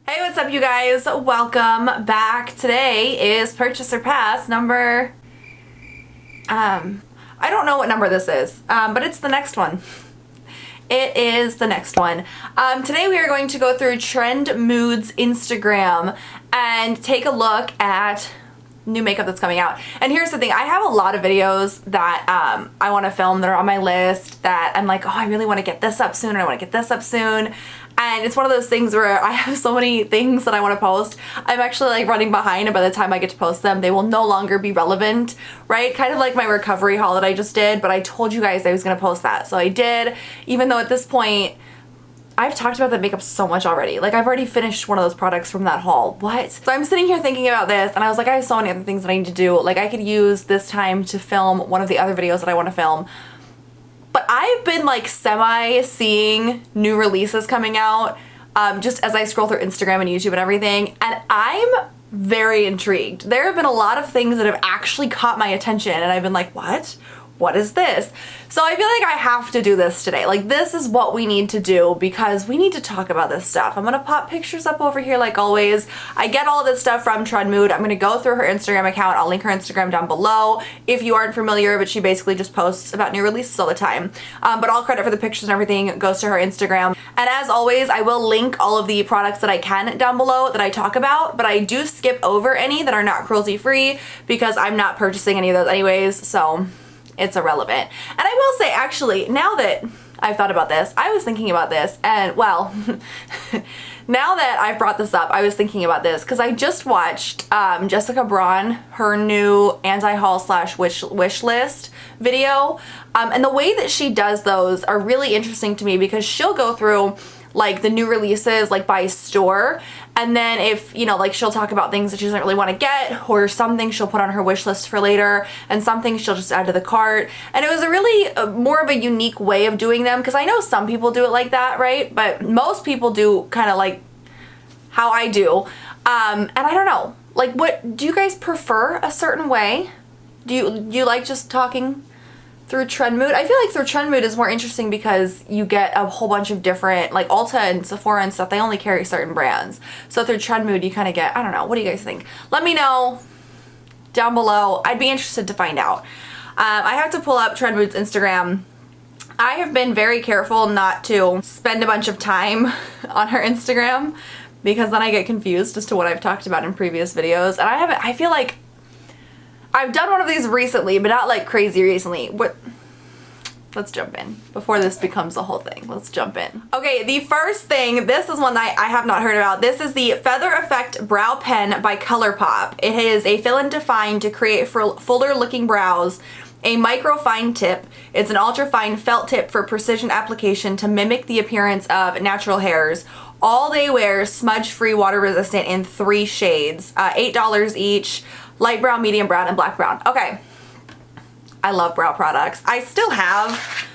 Hey, what's up you guys? Welcome back. Today is Purchase or Pass number, I don't know what number this is, but it's the next one. It is the next one. Today we are going to go through Trend Moods Instagram and take a look at new makeup that's coming out. And here's the thing, I have a lot of videos that I want to film that are on my list that I'm like, oh, I really want to get this up soon, and I want to get this up soon. And it's one of those things where I have so many things that I want to post. I'm actually like running behind, and by the time I get to post them, they will no longer be relevant, right? Kind of like my recovery haul that I just did, but I told you guys I was going to post that. So I did, even though at this point, I've talked about that makeup so much already. Like, I've already finished one of those products from that haul. What? So I'm sitting here thinking about this, and I was like, I have so many other things that I need to do. Like, I could use this time to film one of the other videos that I want to film. But I've been like semi-seeing new releases coming out just as I scroll through Instagram and YouTube and everything, and I'm very intrigued. There have been a lot of things that have actually caught my attention, and I've been like, what? What is this? So I feel like I have to do this today. Like, this is what we need to do because we need to talk about this stuff. I'm gonna pop pictures up over here like always. I get all this stuff from Trend Mood. I'm gonna go through her Instagram account. I'll link her Instagram down below if you aren't familiar, but she basically just posts about new releases all the time. But all credit for the pictures and everything goes to her Instagram. And as always, I will link all of the products that I can down below that I talk about, but I do skip over any that are not cruelty free because I'm not purchasing any of those anyways, so it's irrelevant. And I will say, actually, now that I've thought about this, I was thinking about this, and well, now that I've brought this up, I was thinking about this because I just watched Jessica Braun, her new anti-haul / wish list video, and the way that she does those are really interesting to me because she'll go through like the new releases like by store, and then if, you know, like she'll talk about things that she doesn't really want to get, or some things she'll put on her wish list for later, and some things she'll just add to the cart. And it was a really more of a unique way of doing them because I know some people do it like that, right? But most people do kind of like how I do. And I don't know, like, what do you guys prefer? A certain way? Do you like just talking through Trend Mood? I feel like through Trend Mood is more interesting because you get a whole bunch of different, like Ulta and Sephora and stuff, they only carry certain brands. So through Trend Mood you kind of get, I don't know, what do you guys think? Let me know down below. I'd be interested to find out. I have to pull up Trend Mood's Instagram. I have been very careful not to spend a bunch of time on her Instagram because then I get confused as to what I've talked about in previous videos, and I feel like I've done one of these recently, but not like crazy recently. Let's jump in before this becomes the whole thing. Let's jump in. Okay, the first thing, this is one that I have not heard about. This is the Feather Effect Brow Pen by Colourpop. It is a fill and define to create fuller looking brows. A micro fine tip. It's an ultra fine felt tip for precision application to mimic the appearance of natural hairs. All day wear, smudge free, water resistant in 3 shades. $8 each. Light brown, medium brown, and black brown. Okay. I love brow products. I still have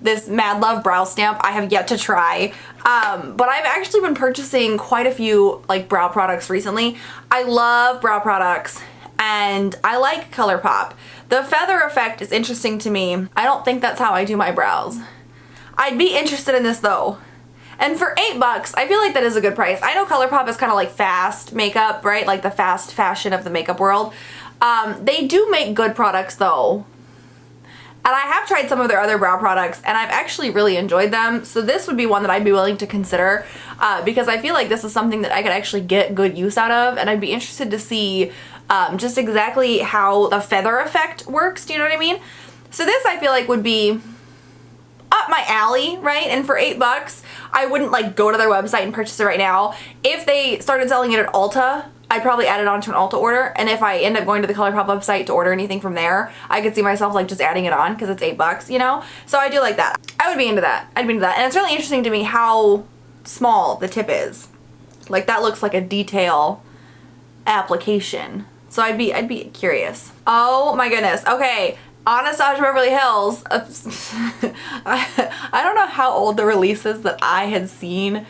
this Mad Love brow stamp I have yet to try. But I've actually been purchasing quite a few like brow products recently. I love brow products and I like Colourpop. The Feather Effect is interesting to me. I don't think that's how I do my brows. I'd be interested in this though. And for $8, I feel like that is a good price. I know Colourpop is kind of like fast makeup, right? Like the fast fashion of the makeup world. They do make good products though. And I have tried some of their other brow products and I've actually really enjoyed them. So this would be one that I'd be willing to consider because I feel like this is something that I could actually get good use out of, and I'd be interested to see just exactly how the Feather Effect works. Do you know what I mean? So this I feel like would be up my alley, right? And for $8, I wouldn't like go to their website and purchase it right now. If they started selling it at Ulta, I'd probably add it on to an Ulta order, and if I end up going to the Colourpop website to order anything from there, I could see myself like just adding it on because it's $8, you know? So I do like that. I would be into that. I'd be into that. And it's really interesting to me how small the tip is. Like, that looks like a detail application. So I'd be curious. Oh my goodness. Okay. Anastasia Beverly Hills. I don't know how old the releases that I had seen,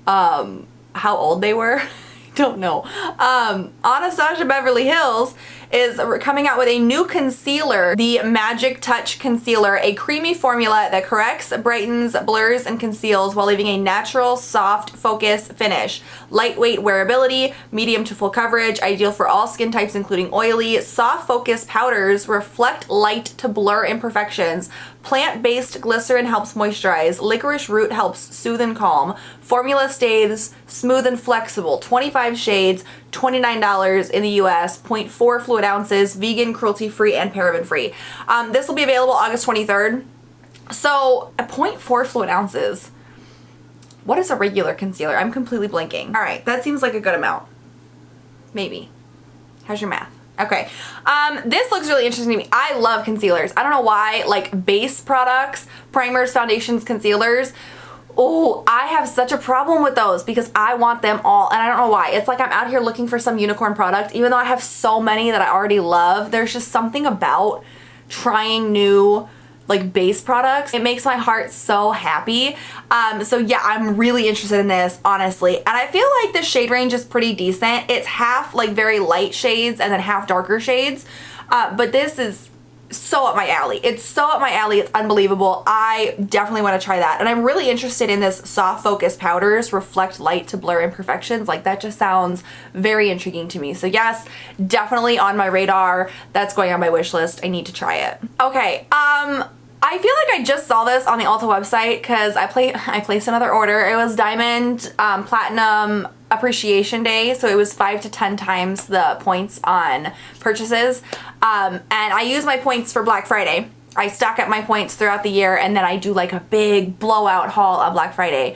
how old they were. don't know. Anastasia Beverly Hills is coming out with a new concealer, the Magic Touch Concealer, a creamy formula that corrects, brightens, blurs, and conceals while leaving a natural, soft, focus finish. Lightweight wearability, medium to full coverage, ideal for all skin types including oily. Soft focus powders reflect light to blur imperfections. Plant-based glycerin helps moisturize. Licorice root helps soothe and calm. Formula stays smooth and flexible. 25 shades, $29 in the US, 0.4 fluid ounces, vegan, cruelty-free, and paraben-free. This will be available August 23rd. So, 0.4 fluid ounces. What is a regular concealer? I'm completely blanking. All right, that seems like a good amount. Maybe. How's your math? Okay, this looks really interesting to me. I love concealers. I don't know why, like base products, primers, foundations, concealers. Oh, I have such a problem with those because I want them all and I don't know why. It's like I'm out here looking for some unicorn product even though I have so many that I already love. There's just something about trying new like base products. It makes my heart so happy. So yeah, I'm really interested in this, honestly. And I feel like the shade range is pretty decent. It's half like very light shades and then half darker shades. But this is so up my alley. It's so up my alley. It's unbelievable. I definitely want to try that. And I'm really interested in this soft focus powders, reflect light to blur imperfections. Like that just sounds very intriguing to me. So yes, definitely on my radar. That's going on my wish list. I need to try it. Okay. I feel like I just saw this on the Ulta website because I placed another order. It was Diamond Platinum Appreciation Day, so it was 5 to 10 times the points on purchases. And I use my points for Black Friday. I stack up my points throughout the year and then I do like a big blowout haul on Black Friday,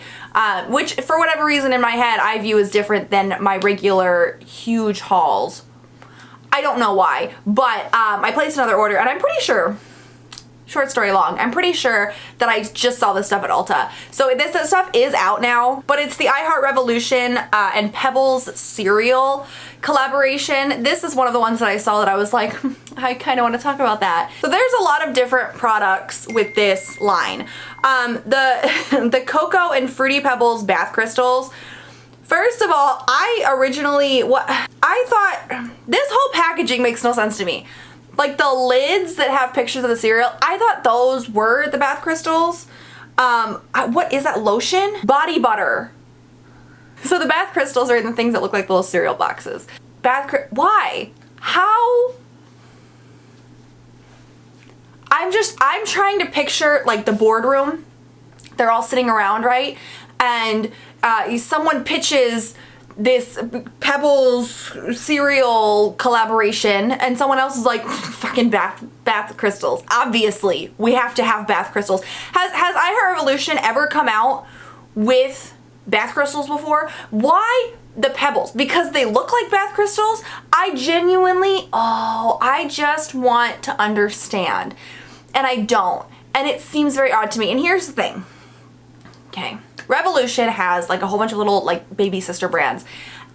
which for whatever reason in my head I view as different than my regular huge hauls. I don't know why, but I placed another order and I'm pretty sure, short story long, I'm pretty sure that I just saw this stuff at Ulta. So this stuff is out now, but it's the I Heart Revolution and Pebbles cereal collaboration. This is one of the ones that I saw that I was like, I kind of want to talk about that. So there's a lot of different products with this line. The Cocoa and Fruity Pebbles bath crystals. First of all, I thought this whole packaging makes no sense to me. Like the lids that have pictures of the cereal, I thought those were the bath crystals. What is that, lotion? Body butter. So the bath crystals are in the things that look like little cereal boxes. Why? How? I'm trying to picture like the boardroom. They're all sitting around, right? And someone pitches this Pebbles cereal collaboration and someone else is like, fucking bath crystals. Obviously, we have to have bath crystals. Has I Heart Revolution ever come out with bath crystals before? Why the Pebbles? Because they look like bath crystals? I just want to understand. And I don't. And it seems very odd to me. And here's the thing. Okay. Revolution has like a whole bunch of little like baby sister brands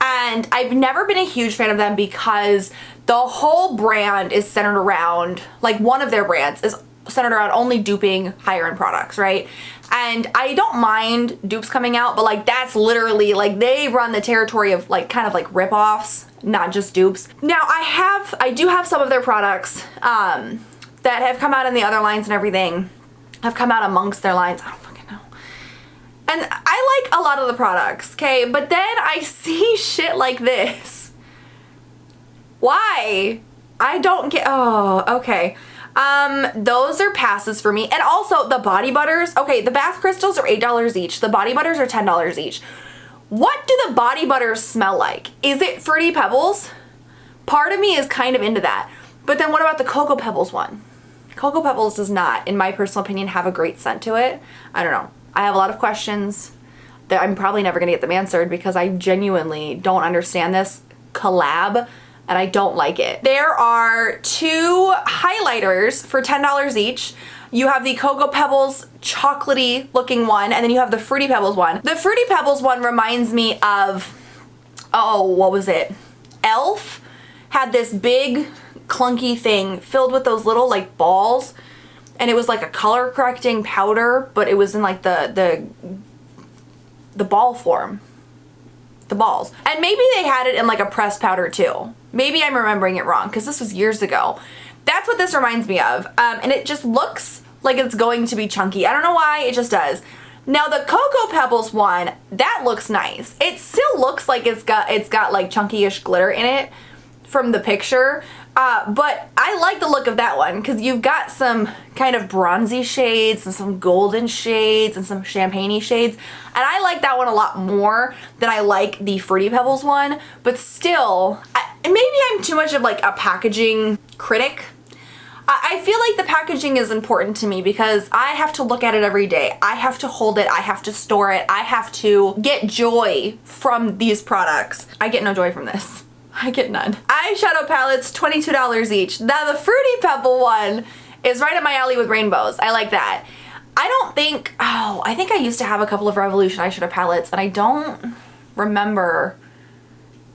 and I've never been a huge fan of them because the whole brand is centered around, like one of their brands is centered around only duping higher end products, right? And I don't mind dupes coming out, but like that's literally like they run the territory of like kind of like rip-offs, not just dupes. Now I do have some of their products that have come out in the other lines and everything, have come out amongst their lines. I don't fucking know. And I like a lot of the products, okay? But then I see shit like this. Why? I don't get, oh, okay. Those are passes for me. And also the body butters, okay, the bath crystals are $8 each. The body butters are $10 each. What do the body butters smell like? Is it Fruity Pebbles? Part of me is kind of into that. But then what about the Cocoa Pebbles one? Cocoa Pebbles does not, in my personal opinion, have a great scent to it. I don't know. I have a lot of questions that I'm probably never gonna get them answered because I genuinely don't understand this collab and I don't like it. There are two highlighters for $10 each. You have the Cocoa Pebbles chocolatey looking one and then you have the Fruity Pebbles one. The Fruity Pebbles one reminds me of, oh, what was it? Elf had this big clunky thing filled with those little like balls. And it was like a color correcting powder, but it was in like the ball form. the balls. And maybe they had it in like a pressed powder too. Maybe I'm remembering it wrong because this was years ago. That's what this reminds me of. And it just looks like it's going to be chunky. I don't know why, it just does. Now the Cocoa Pebbles one, that looks nice. It still looks like it's got like chunky-ish glitter in it from the picture. But I like the look of that one because you've got some kind of bronzy shades and some golden shades and some champagne-y shades. And I like that one a lot more than I like the Fruity Pebbles one. But still, maybe I'm too much of like a packaging critic. I feel like the packaging is important to me because I have to look at it every day. I have to hold it. I have to store it. I have to get joy from these products. I get no joy from this. I get none. Eyeshadow palettes, $22 each. Now the Fruity Pebble one is right up my alley with rainbows. I like that. I think I used to have a couple of Revolution eyeshadow palettes and I don't remember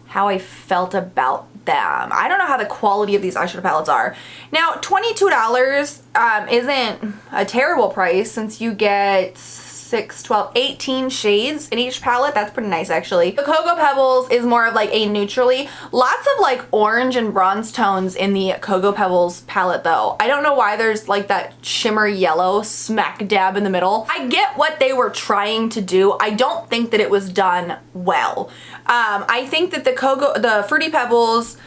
how I felt about them. I don't know how the quality of these eyeshadow palettes are. Now, $22 isn't a terrible price since you get 6, 12, 18 shades in each palette. That's pretty nice actually. The Cocoa Pebbles is more of like a neutrally. Lots of like orange and bronze tones in the Cocoa Pebbles palette though. I don't know why there's like that shimmer yellow smack dab in the middle. I get what they were trying to do. I don't think that it was done well. I think that the Fruity Pebbles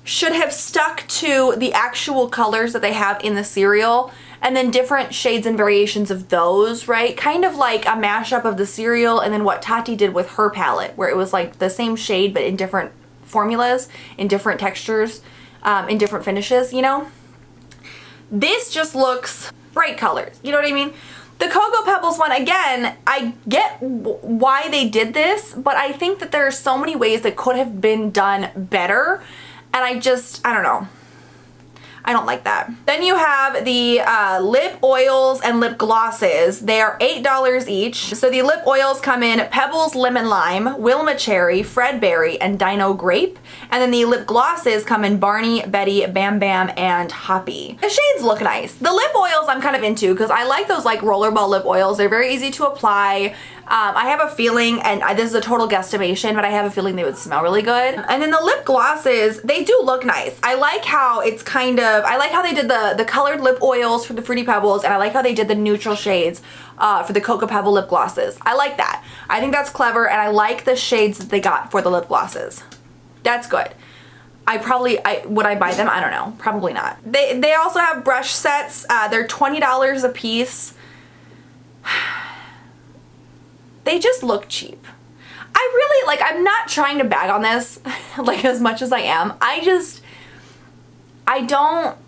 should have stuck to the actual colors that they have in the cereal and then different shades and variations of those, right? Kind of like a mashup of the cereal and then what Tati did with her palette, where it was like the same shade but in different formulas, in different textures, in different finishes, you know? This just looks bright colors, you know what I mean? The Cocoa Pebbles one, again, I get why they did this, but I think that there are so many ways that could have been done better, and I don't know. I don't like that. Then you have the lip oils and lip glosses. They are $8 each. So the lip oils come in Pebbles Lemon Lime, Wilma Cherry, Fred Berry, and Dino Grape. And then the lip glosses come in Barney, Betty, Bam Bam, and Hoppy. The shades look nice. The lip oils I'm kind of into because I like those like rollerball lip oils. They're very easy to apply. I have a feeling, and this is a total guesstimation, but I have a feeling they would smell really good. And then the lip glosses, they do look nice. I like how it's kind of, I like how they did the colored lip oils for the Fruity Pebbles, and I like how they did the neutral shades for the Cocoa Pebble lip glosses. I like that. I think that's clever, and I like the shades that they got for the lip glosses. That's good. Would I buy them? I don't know. Probably not. They also have brush sets. They're $20 a piece. They just look cheap. I really, like, I'm not trying to bag on this, like, as much as I am. I don't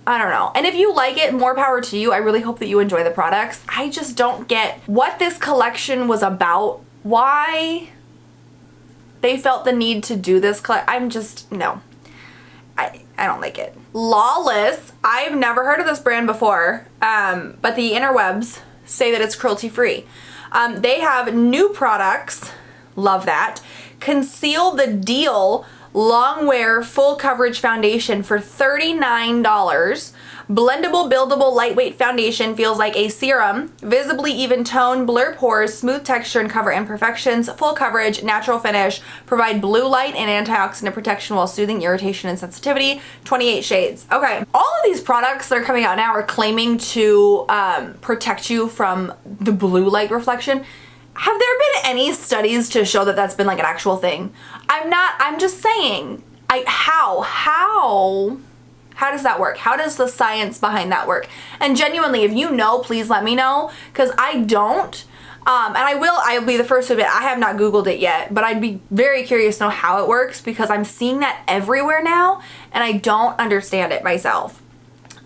know. And if you like it, more power to you. I really hope that you enjoy the products. I just don't get what this collection was about. Why they felt the need to do this. No. I don't like it. Lawless. I've never heard of this brand before, but the interwebs say that it's cruelty-free. They have new products, love that. Conceal the Deal Long Wear Full Coverage Foundation for $39. Blendable, buildable, lightweight foundation, feels like a serum. Visibly even tone, blur pores, smooth texture and cover imperfections, full coverage, natural finish, provide blue light and antioxidant protection while soothing irritation and sensitivity. 28 shades. Okay, all of these products that are coming out now are claiming to protect you from the blue light reflection. Have there been any studies to show that that's been like an actual thing? I'm just saying, how does that work? How does the science behind that work? And genuinely, if you know, please let me know, because I don't. And I'll be the first to admit, I have not Googled it yet, but I'd be very curious to know how it works because I'm seeing that everywhere now and I don't understand it myself.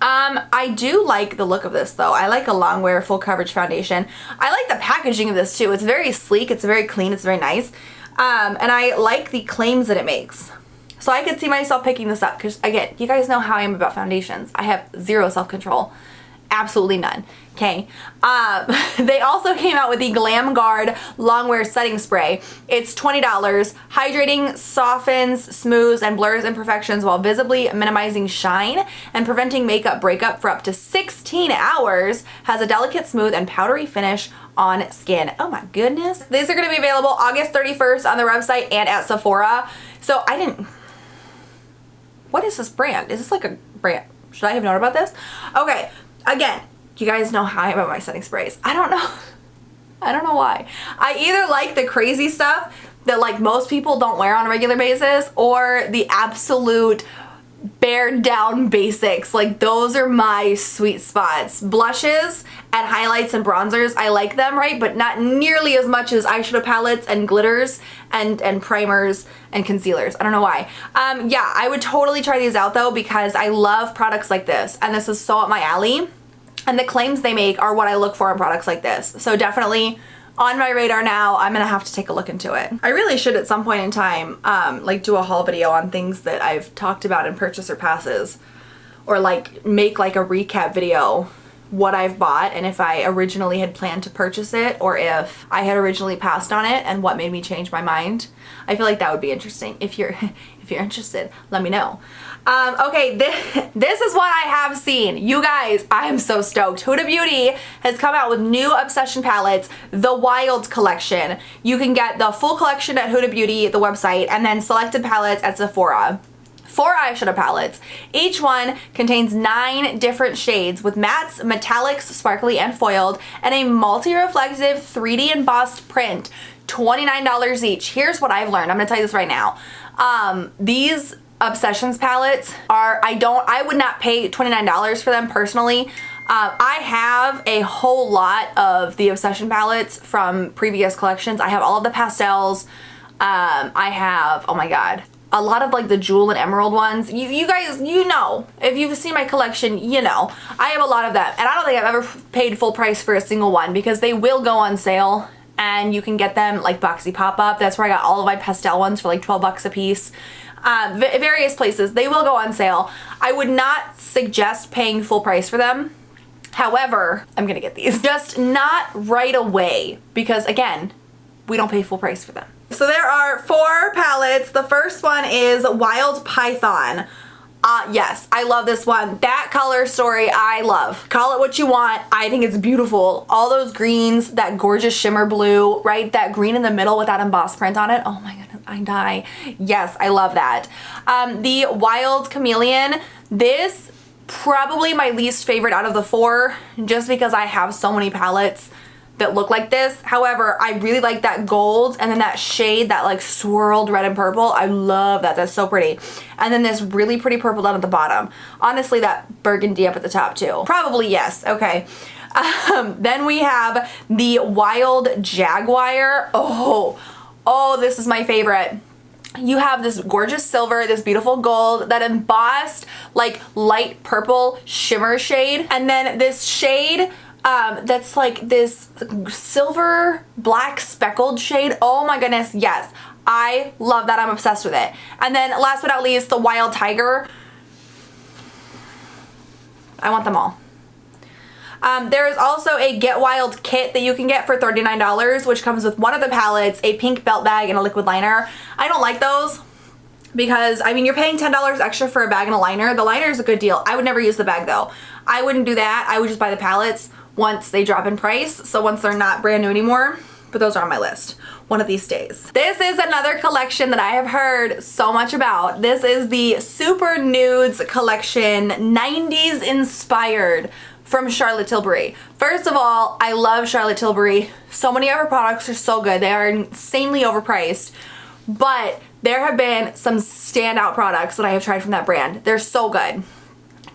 I do like the look of this though. I like a long wear full coverage foundation. I like the packaging of this too. It's very sleek, it's very clean, it's very nice. And I like the claims that it makes. So I could see myself picking this up because, again, you guys know how I am about foundations. I have zero self-control. Absolutely none. Okay. They also came out with the Glam Guard Longwear Setting Spray. It's $20. Hydrating, softens, smooths, and blurs imperfections while visibly minimizing shine and preventing makeup breakup for up to 16 hours. Has a delicate, smooth, and powdery finish on skin. Oh my goodness. These are going to be available August 31st on their website and at Sephora. So I didn't... What is this brand? Is this like a brand? Should I have known about this? Okay. Again, you guys know how I am about my setting sprays. I don't know. I don't know why. I either like the crazy stuff that like most people don't wear on a regular basis, or the absolute bared down basics. Like those are my sweet spots. Blushes and highlights and bronzers, I like them, right? But not nearly as much as eyeshadow palettes and glitters and primers and concealers. I don't know why. Yeah, I would totally try these out though, because I love products like this, and this is so up my alley, and the claims they make are what I look for in products like this. So definitely on my radar now. I'm gonna have to take a look into it. I really should at some point in time like do a haul video on things that I've talked about in purchaser passes, or like make like a recap video what I've bought and if I originally had planned to purchase it or if I had originally passed on it and what made me change my mind. I feel like that would be interesting. If you're interested, let me know. Okay, this is what I have seen. You guys, I am so stoked. Huda Beauty has come out with new Obsession palettes, the Wild collection. You can get the full collection at Huda Beauty, the website, and then selected palettes at Sephora. 4 eyeshadow palettes. Each one contains 9 different shades with mattes, metallics, sparkly, and foiled, and a multi-reflective 3D embossed print. $29 each. Here's what I've learned. I'm gonna tell you this right now. These Obsessions palettes are, I would not pay $29 for them personally. I have a whole lot of the Obsession palettes from previous collections. I have all of the pastels. I have, oh my god, a lot of like the jewel and emerald ones. You guys, you know, if you've seen my collection, you know, I have a lot of them, and I don't think I've ever paid full price for a single one because they will go on sale and you can get them like Boxy Pop-Up. That's where I got all of my pastel ones for like 12 bucks a piece. Various places, they will go on sale. I would not suggest paying full price for them. However, I'm gonna get these. Just not right away because again, we don't pay full price for them. So there are 4 palettes. The first one is Wild Python. Yes, I love this one. That color story, I love. Call it what you want. I think it's beautiful. All those greens, that gorgeous shimmer blue, right? That green in the middle with that embossed print on it. Oh my goodness, I die. Yes, I love that. The Wild Chameleon. This probably my least favorite out of the 4, just because I have so many palettes that look like this. However, I really like that gold and then that shade, that like swirled red and purple. I love that. That's so pretty. And then this really pretty purple down at the bottom. Honestly, that burgundy up at the top too. Probably yes. Okay. Then we have the Wild Jaguar. Oh, this is my favorite. You have this gorgeous silver, this beautiful gold, that embossed like light purple shimmer shade, and then this shade that's like this silver black speckled shade. Oh my goodness, yes, I love that. I'm obsessed with it. And then last but not least, the Wild Tiger. I want them all. There is also a Get Wild kit that you can get for $39, which comes with one of the palettes, a pink belt bag, and a liquid liner. I don't like those because, I mean, you're paying $10 extra for a bag and a liner. The liner is a good deal. I would never use the bag though. I wouldn't do that. I would just buy the palettes once they drop in price. So once they're not brand new anymore, but those are on my list one of these days. This is another collection that I have heard so much about. This is the Super Nudes collection, 90s inspired, from Charlotte Tilbury. First of all, I love Charlotte Tilbury. So many of her products are so good. They are insanely overpriced, but there have been some standout products that I have tried from that brand. They're so good.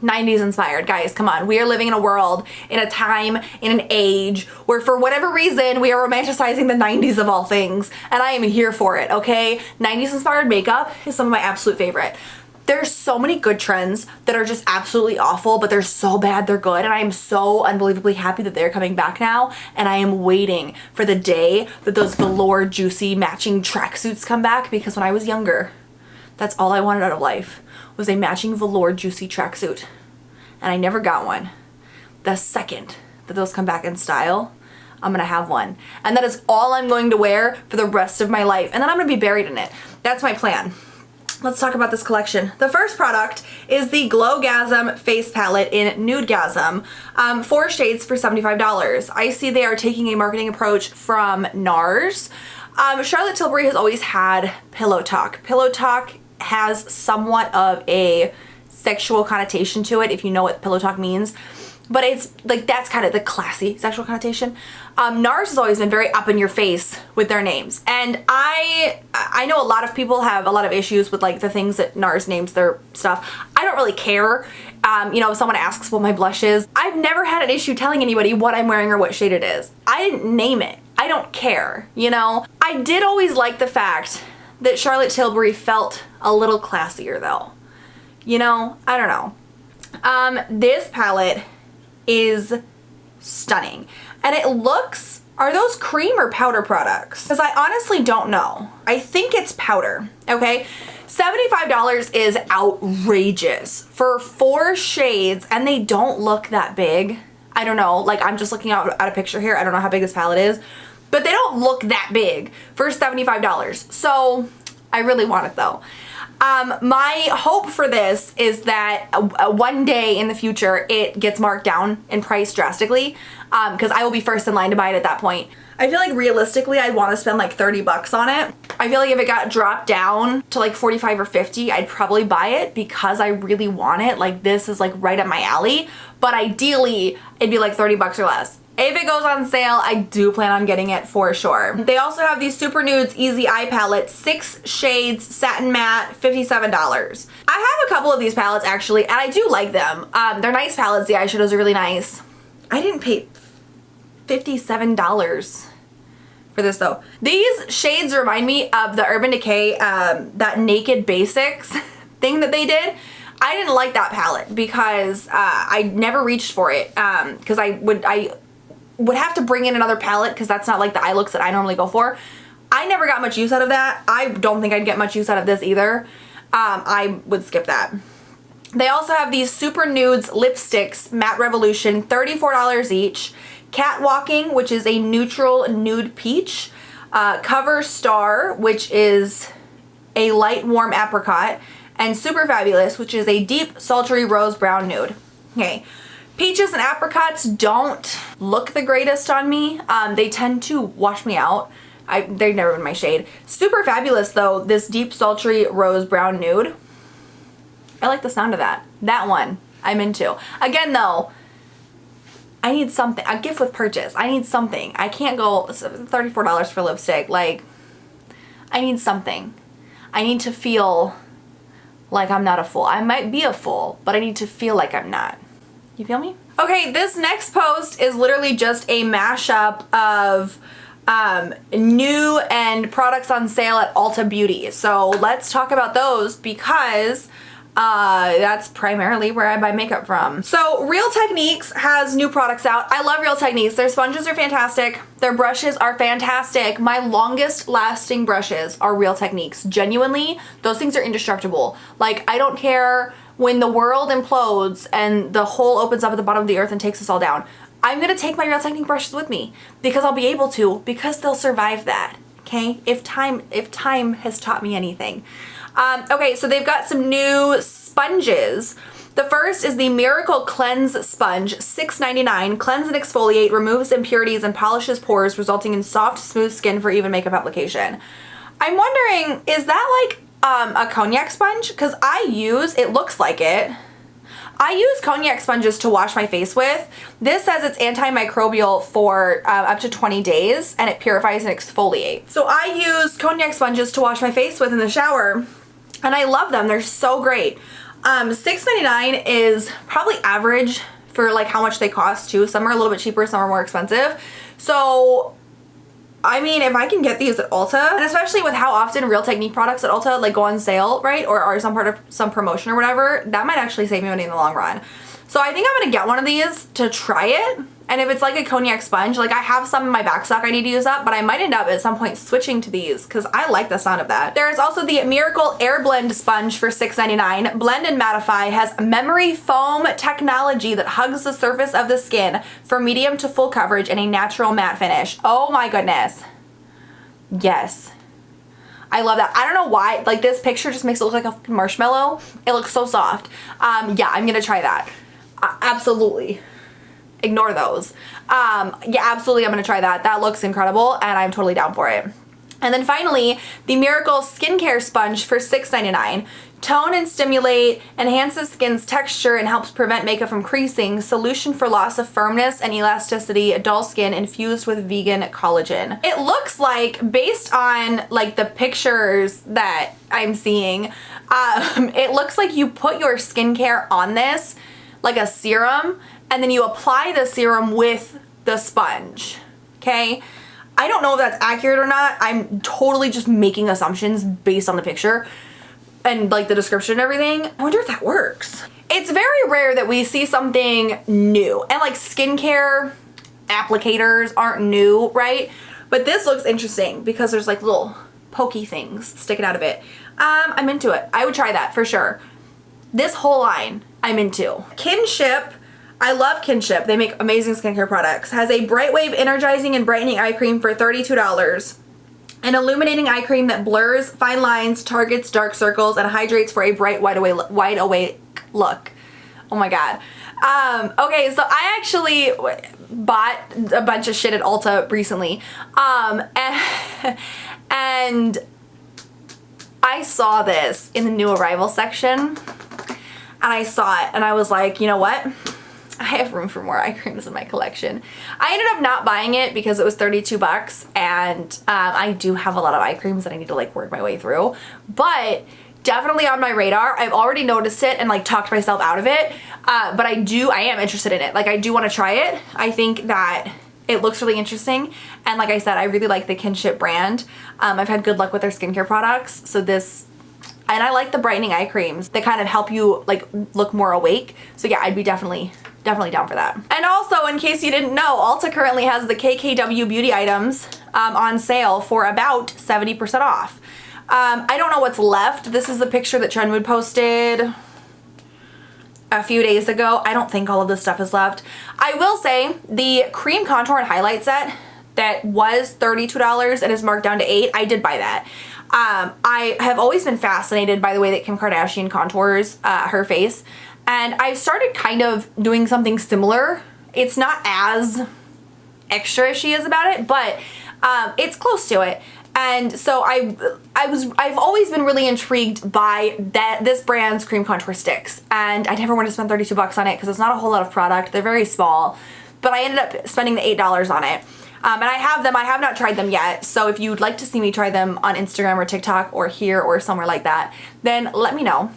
90s inspired, guys, come on. We are living in a world, in a time, in an age where for whatever reason we are romanticizing the 90s of all things, and I am here for it, okay? 90s inspired makeup is some of my absolute favorite. There's so many good trends that are just absolutely awful, but they're so bad they're good, and I am so unbelievably happy that they're coming back now, and I am waiting for the day that those velour juicy matching tracksuits come back, because when I was younger, that's all I wanted out of life, was a matching velour juicy tracksuit, and I never got one. The second that those come back in style, I'm gonna have one. And that is all I'm going to wear for the rest of my life. And then I'm gonna be buried in it. That's my plan. Let's talk about this collection. The first product is the Glowgasm Face Palette in Nudegasm. 4 shades for $75. I see they are taking a marketing approach from NARS. Charlotte Tilbury has always had pillow talk. Pillow talk has somewhat of a sexual connotation to it, if you know what pillow talk means. But it's like, that's kind of the classy sexual connotation. NARS has always been very up in your face with their names. And I know a lot of people have a lot of issues with like the things that NARS names their stuff. I don't really care. You know, if someone asks what my blush is, I've never had an issue telling anybody what I'm wearing or what shade it is. I didn't name it. I don't care, you know? I did always like the fact that Charlotte Tilbury felt a little classier though. You know, I don't know. This palette is stunning. And it looks, are those cream or powder products? Because I honestly don't know. I think it's powder, okay? $75 is outrageous for 4 shades, and they don't look that big. I don't know, like I'm just looking at a picture here. I don't know how big this palette is, but they don't look that big for $75. So I really want it though. My hope for this is that one day in the future it gets marked down in price drastically, because I will be first in line to buy it at that point. I feel like realistically I'd want to spend like 30 bucks on it. I feel like if it got dropped down to like 45 or 50, I'd probably buy it because I really want it. Like this is like right up my alley, but ideally it'd be like 30 bucks or less. If it goes on sale, I do plan on getting it for sure. They also have these Super Nudes Easy Eye Palette, 6 shades, satin matte, $57. I have a couple of these palettes actually, and I do like them. They're nice palettes. The eyeshadows are really nice. I didn't pay $57 for this though. These shades remind me of the Urban Decay, that Naked Basics thing that they did. I didn't like that palette because I never reached for it because I would have to bring in another palette because that's not like the eye looks that I normally go for. I never got much use out of that. I don't think I'd get much use out of this either. I would skip that. They also have these Super Nudes lipsticks, Matte Revolution, $34 each. Catwalking, which is a neutral nude peach. Cover Star, which is a light warm apricot. And Super Fabulous, which is a deep sultry rose brown nude. Okay. Peaches and apricots don't look the greatest on me. They tend to wash me out. They've never been my shade. Super Fabulous though, this deep sultry rose brown nude. I like the sound of that. That one I'm into. Again though, I need something. A gift with purchase. I need something. I can't go $34 for lipstick. Like, I need something. I need to feel like I'm not a fool. I might be a fool, but I need to feel like I'm not. You feel me? Okay, this next post is literally just a mashup of new and products on sale at Ulta Beauty. So let's talk about those because that's primarily where I buy makeup from. So Real Techniques has new products out. I love Real Techniques. Their sponges are fantastic. Their brushes are fantastic. My longest lasting brushes are Real Techniques. Genuinely, those things are indestructible. Like, I don't care when the world implodes and the hole opens up at the bottom of the earth and takes us all down. I'm gonna take my Real Technique brushes with me because I'll be able to, because they'll survive that, okay? If time has taught me anything. Okay, so they've got some new sponges. The first is the Miracle Cleanse Sponge, $6.99. Cleanse and exfoliate, removes impurities and polishes pores, resulting in soft, smooth skin for even makeup application. I'm wondering, is that like a cognac sponge? Because it looks like it. I use cognac sponges to wash my face with. This says it's antimicrobial for up to 20 days and it purifies and exfoliates. So I use cognac sponges to wash my face with in the shower and I love them. They're so great. $6.99 is probably average for like how much they cost too. Some are a little bit cheaper, some are more expensive. So I mean, if I can get these at Ulta, and especially with how often Real Technique products at Ulta like go on sale, right? Or are some part of some promotion or whatever, that might actually save me money in the long run. So I think I'm gonna get one of these to try it. And if it's like a cognac sponge, like I have some in my back stock I need to use up, but I might end up at some point switching to these because I like the sound of that. There's also the Miracle Air Blend sponge for $6.99. Blend and Mattify has memory foam technology that hugs the surface of the skin for medium to full coverage in a natural matte finish. Oh my goodness. Yes. I love that. I don't know why, like this picture just makes it look like a marshmallow. It looks so soft. Yeah, I'm gonna try that. Absolutely. Ignore those. Yeah, absolutely I'm gonna try that. That looks incredible and I'm totally down for it. And then finally, the Miracle Skincare Sponge for $6.99. Tone and stimulate, enhances skin's texture and helps prevent makeup from creasing. Solution for loss of firmness and elasticity, dull skin infused with vegan collagen. It looks like, based on like the pictures that I'm seeing, it looks like you put your skincare on this like a serum and then you apply the serum with the sponge, okay? I don't know if that's accurate or not. I'm totally just making assumptions based on the picture and like the description and everything. I wonder if that works. It's very rare that we see something new, and like skincare applicators aren't new, right? But this looks interesting because there's like little pokey things sticking out of it. I'm into it. I would try that for sure. This whole line I'm into. Kinship, I love Kinship. They make amazing skincare products. Has a Brightwave Energizing and Brightening Eye Cream for $32. An illuminating eye cream that blurs fine lines, targets dark circles, and hydrates for a bright, wide awake look. Oh my god. Okay, so I actually bought a bunch of shit at Ulta recently. And I saw this in the new arrival section. And I saw it and I was like, you know what? I have room for more eye creams in my collection. I ended up not buying it because it was 32 bucks, and I do have a lot of eye creams that I need to like work my way through, but definitely on my radar. I've already noticed it and like talked myself out of it, but I am interested in it. Like I do want to try it. I think that it looks really interesting, and like I said, I really like the Kinship brand. I've had good luck with their skincare products, so this. And I like the brightening eye creams that kind of help you like look more awake. So yeah, I'd be definitely down for that. And also, in case you didn't know, Ulta currently has the KKW beauty items on sale for about 70% off. I don't know what's left. This is the picture that Trendwood posted a few days ago. I don't think all of this stuff is left. I will say the cream contour and highlight set that was $32 and is marked down to $8. I did buy that. I have always been fascinated by the way that Kim Kardashian contours her face, and I've started kind of doing something similar. It's not as extra as she is about it, but it's close to it. And so I've always been really intrigued by this brand's cream contour sticks, and I never want to spend 32 bucks on it because it's not a whole lot of product. They're very small, but I ended up spending the $8 on it. And I have them. I have not tried them yet. So if you'd like to see me try them on Instagram or TikTok or here or somewhere like that, then let me know.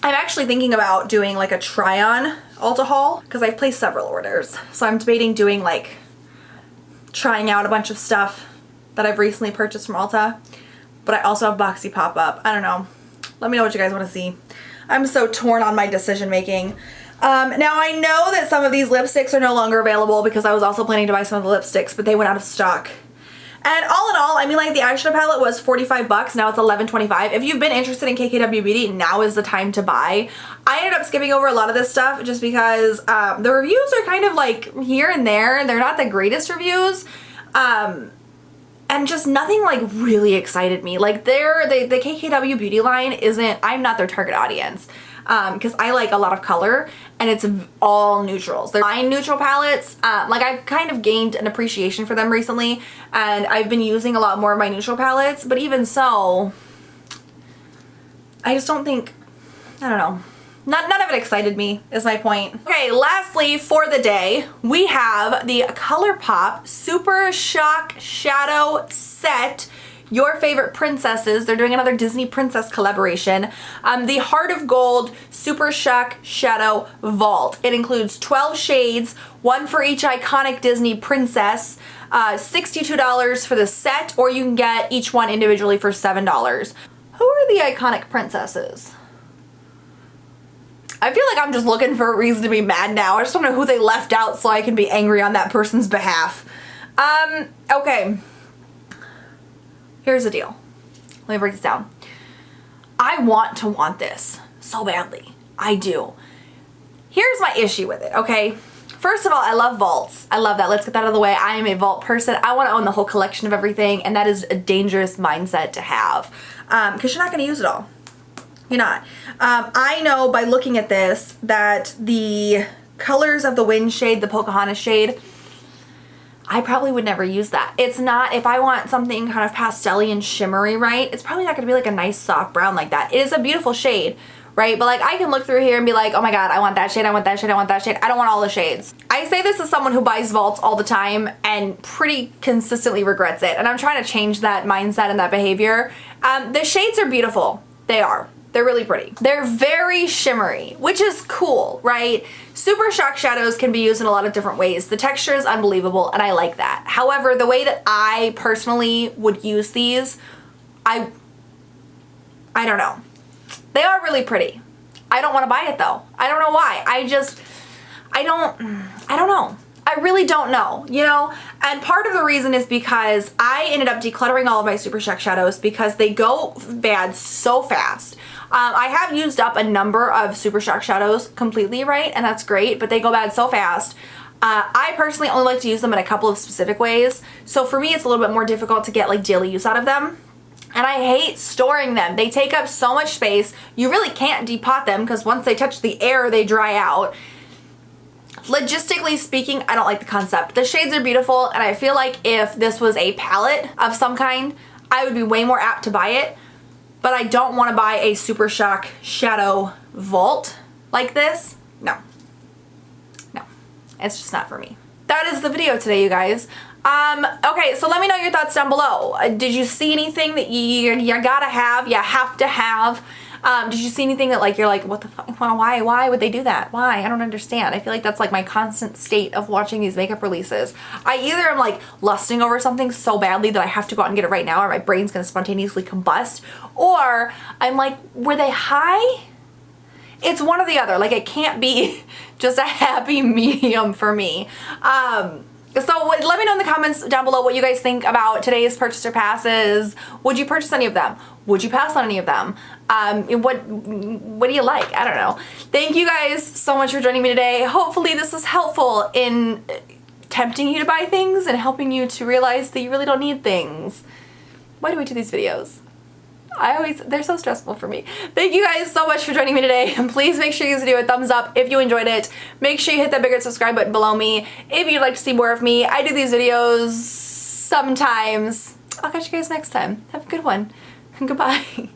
I'm actually thinking about doing like a try-on Ulta haul because I've placed several orders. So I'm debating doing like trying out a bunch of stuff that I've recently purchased from Ulta. But I also have Boxy pop-up. I don't know. Let me know what you guys want to see. I'm so torn on my decision making. Now I know that some of these lipsticks are no longer available because I was also planning to buy some of the lipsticks, but they went out of stock. And all in all, I mean, like the eyeshadow palette was 45 bucks, now it's 11.25. If you've been interested in KKW Beauty, now is the time to buy. I ended up skipping over a lot of this stuff just because the reviews are kind of like here and there. They're not the greatest reviews. And just nothing like really excited me. Like the KKW Beauty line isn't, I'm not their target audience. Because I like a lot of color and it's all neutrals. They're fine neutral palettes. Like I've kind of gained an appreciation for them recently and I've been using a lot more of my neutral palettes, but even so, I just don't think, I don't know. None of it excited me is my point. Okay, lastly for the day, we have the Colourpop Super Shock Shadow Set. Your favorite princesses. They're doing another Disney princess collaboration. The Heart of Gold Super Shock Shadow Vault. It includes 12 shades, one for each iconic Disney princess. $62 for the set, or you can get each one individually for $7. Who are the iconic princesses? I feel like I'm just looking for a reason to be mad now. I just don't know who they left out so I can be angry on that person's behalf. Okay. Here's the deal. Let me break this down. I want this so badly. I do. Here's my issue with it, okay? First of all, I love vaults. I love that. Let's get that out of the way. I am a vault person. I want to own the whole collection of everything, and that is a dangerous mindset to have because you're not going to use it all. You're not. I know by looking at this that the colors of the Wind shade, the Pocahontas shade, I probably would never use that. It's not, if I want something kind of pastel-y and shimmery, right, it's probably not going to be like a nice soft brown like that. It is a beautiful shade, right? But like I can look through here and be like, oh my god, I want that shade, I want that shade, I want that shade. I don't want all the shades. I say this as someone who buys vaults all the time and pretty consistently regrets it. And I'm trying to change that mindset and that behavior. The shades are beautiful. They are. They're really pretty. They're very shimmery, which is cool, right? Super shock shadows can be used in a lot of different ways. The texture is unbelievable and I like that. However, the way that I personally would use these, I don't know. They are really pretty. I don't want to buy it though. I don't know why. I don't know. I really don't know, you know? And part of the reason is because I ended up decluttering all of my Super Shock shadows because they go bad so fast. I have used up a number of Super Shock shadows completely, right? And that's great, but they go bad so fast. I personally only like to use them in a couple of specific ways. So for me, it's a little bit more difficult to get like daily use out of them. And I hate storing them. They take up so much space. You really can't depot them because once they touch the air, they dry out. Logistically speaking, I don't like the concept. The shades are beautiful, and I feel like if this was a palette of some kind, I would be way more apt to buy it. But I don't want to buy a Super Shock shadow vault like this. No. No. It's just not for me. That is the video today, you guys. Okay, so let me know your thoughts down below. Did you see anything that you gotta have, you have to have? Did you see anything that like you're like, what the fuck, why would they do that? Why? I don't understand. I feel like that's like my constant state of watching these makeup releases. I either am like lusting over something so badly that I have to go out and get it right now or my brain's gonna spontaneously combust, or I'm like, were they high? It's one or the other. Like it can't be just a happy medium for me. So let me know in the comments down below what you guys think about today's purchaser passes. Would you purchase any of them? Would you pass on any of them? What do you like? I don't know. Thank you guys so much for joining me today. Hopefully this was helpful in tempting you to buy things and helping you to realize that you really don't need things. Why do we do these videos? They're so stressful for me. Thank you guys so much for joining me today. And please make sure you give this video a thumbs up if you enjoyed it. Make sure you hit that bigger subscribe button below me if you'd like to see more of me. I do these videos sometimes. I'll catch you guys next time. Have a good one. Goodbye.